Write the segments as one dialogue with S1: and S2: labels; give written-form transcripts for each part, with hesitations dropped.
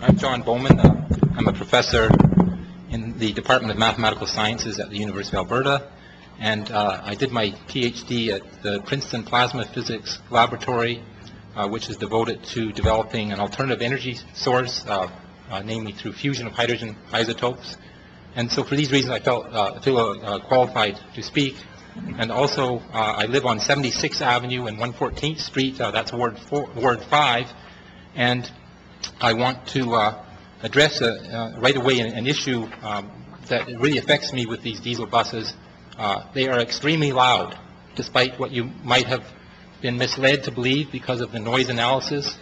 S1: I'm John Bowman. I'm a professor in the Department of Mathematical Sciences at the University of Alberta, and I did my PhD at the Princeton Plasma Physics Laboratory, which is devoted to developing an alternative energy source, namely through fusion of hydrogen isotopes. And so for these reasons I feel qualified to speak. And also I live on 76th Avenue and 114th Street, that's Ward 5, and I want to address right away an issue that really affects me with these diesel buses. They are extremely loud, despite what you might have been misled to believe because of the noise analysis.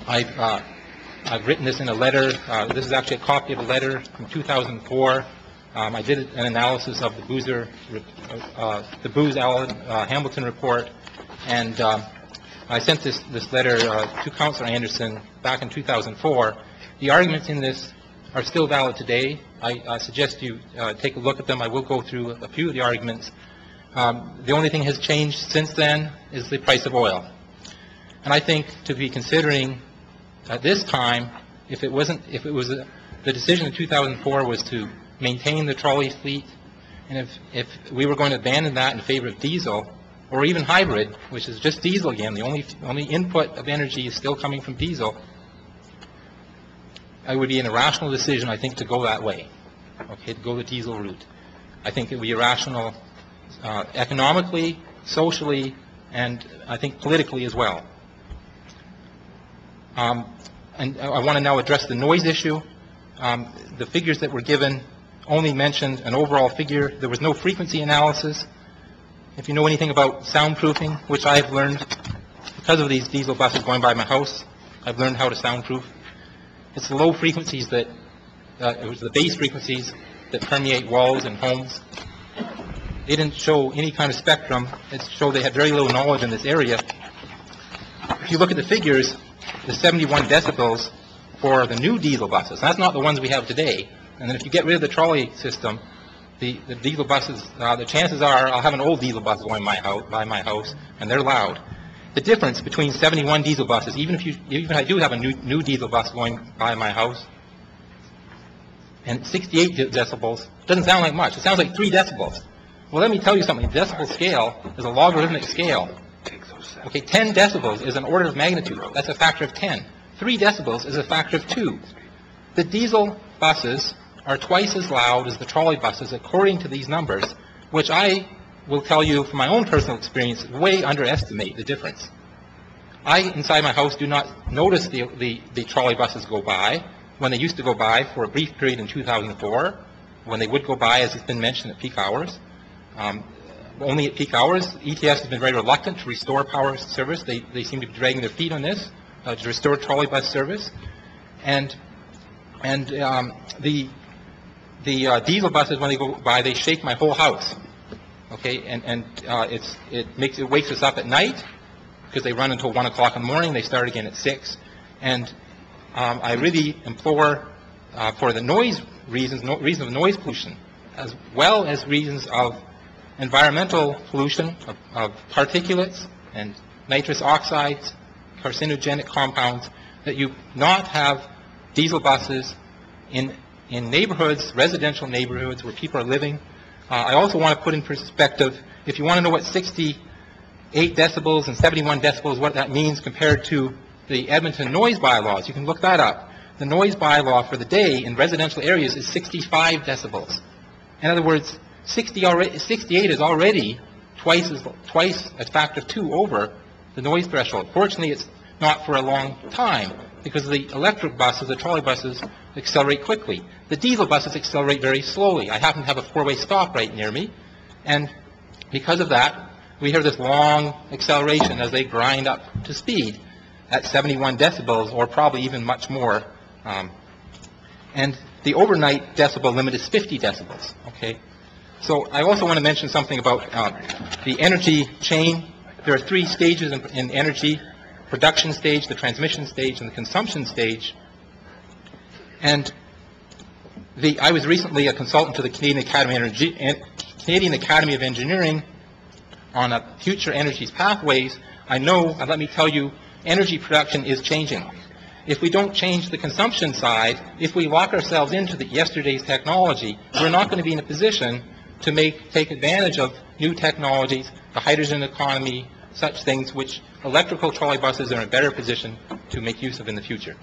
S1: I've written this in a letter. This is actually a copy of a letter from 2004. I did an analysis of the Booz-Allen-Hamilton report, and I sent this letter to Councillor Anderson back in 2004. The arguments in this are still valid today. I suggest you take a look at them. I will go through a few of the arguments. The only thing has changed since then is the price of oil. And I think to be considering at this time, the decision in 2004 was to maintain the trolley fleet, and if we were going to abandon that in favor of diesel, or even hybrid, which is just diesel again, the only input of energy is still coming from diesel, it would be an irrational decision, I think, to go that way, okay, to go the diesel route. I think it would be irrational economically, socially, and I think politically as well. And I want to now address the noise issue. The figures that were given only mentioned an overall figure. There was no frequency analysis. If you know anything about soundproofing, which I've learned because of these diesel buses going by my house, I've learned how to soundproof. It's the low frequencies it was the bass frequencies that permeate walls and homes. They didn't show any kind of spectrum. It showed they had very little knowledge in this area. If you look at the figures, the 71 decibels for the new diesel buses, that's not the ones we have today. And then if you get rid of the trolley system, the diesel buses, the chances are I'll have an old diesel bus going by my house, and they're loud. The difference between 71 diesel buses, even if I do have a new diesel bus going by my house, and 68 decibels, doesn't sound like much. It sounds like 3 decibels. Well, let me tell you something. The decibel scale is a logarithmic scale. Okay, 10 decibels is an order of magnitude. That's a factor of 10. 3 decibels is a factor of 2. The diesel buses are twice as loud as the trolley buses according to these numbers, which I will tell you from my own personal experience way underestimate the difference. I, inside my house, do not notice the trolley buses go by when they used to go by for a brief period in 2004, when they would go by, as has been mentioned, at peak hours. Only at peak hours. ETS has been very reluctant to restore power service. They seem to be dragging their feet on this to restore trolley bus service. And the diesel buses, when they go by, they shake my whole house. Okay, and it wakes us up at night because they run until 1 o'clock in the morning. They start again at 6. And I really implore for the noise reasons of noise pollution, as well as reasons of environmental pollution of particulates and nitrous oxides, carcinogenic compounds, that you not have diesel buses in neighborhoods, residential neighborhoods where people are living. I also want to put in perspective, if you want to know what 68 decibels and 71 decibels, what that means compared to the Edmonton noise bylaws, you can look that up. The noise bylaw for the day in residential areas is 65 decibels. In other words, 68 is already twice a factor of 2 over the noise threshold. Fortunately, it's not for a long time, because the electric buses, the trolley buses, accelerate quickly. The diesel buses accelerate very slowly. I happen to have a 4-way stop right near me, and because of that, we hear this long acceleration as they grind up to speed at 71 decibels, or probably even much more. And the overnight decibel limit is 50 decibels. Okay. So I also want to mention something about the energy chain. There are 3 stages in energy: production stage, the transmission stage, and the consumption stage. And I was recently a consultant to the Canadian Academy of Engineering on future energies pathways. I know, and let me tell you, energy production is changing. if we don't change the consumption side, if we lock ourselves into yesterday's technology, we're not going to be in a position to take advantage of new technologies, the hydrogen economy, such things which electrical trolley buses are in a better position to make use of in the future.